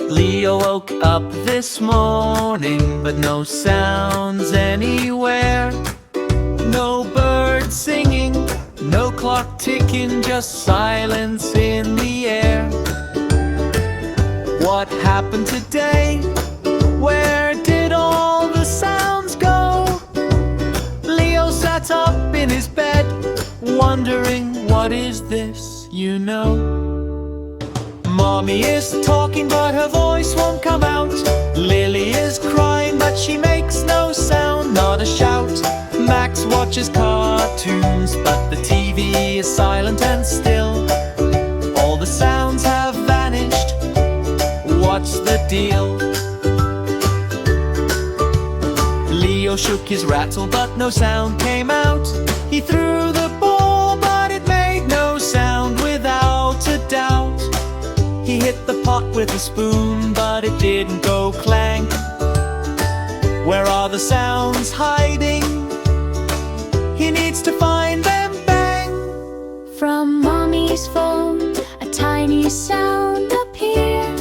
Leo woke up this morning, but no sounds anywhere. No birds singing, no clock ticking, just silence in the air. What happened today? Where did all the sounds go? Leo sat up in his bed, wondering, what is this, you know? Mommy is talking but her voice won't come out. Lily is crying but she makes no sound, not a shout. Max watches cartoons but the TV is silent and still. All the sounds have vanished, what's the deal? Leo shook his rattle but no sound came out. He threw the ball but it made no sound without a doubt. He hit the pot with a spoon but it didn't go clank. Where are the sounds hiding? He needs to find them, bang! From Mommy's phone, a tiny sound appeared.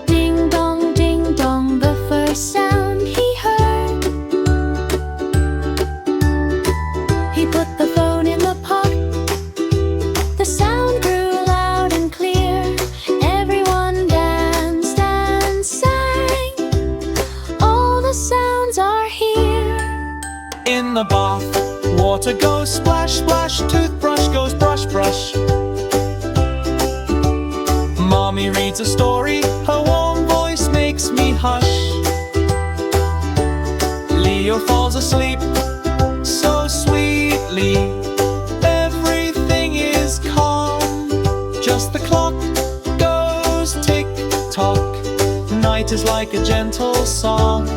Ding dong, the first sound he heard. He put the phone in the pot. The sound grew loud and clear. Everyone danced and sang. All the sounds are here. In the bath, water goes splash, splash. Toothbrush goes brush, brush. Mommy reads a story, her warm voice makes me hush. Leo falls asleep so sweetly. Everything is calm, just the clock goes tick-tock. Night is like a gentle song.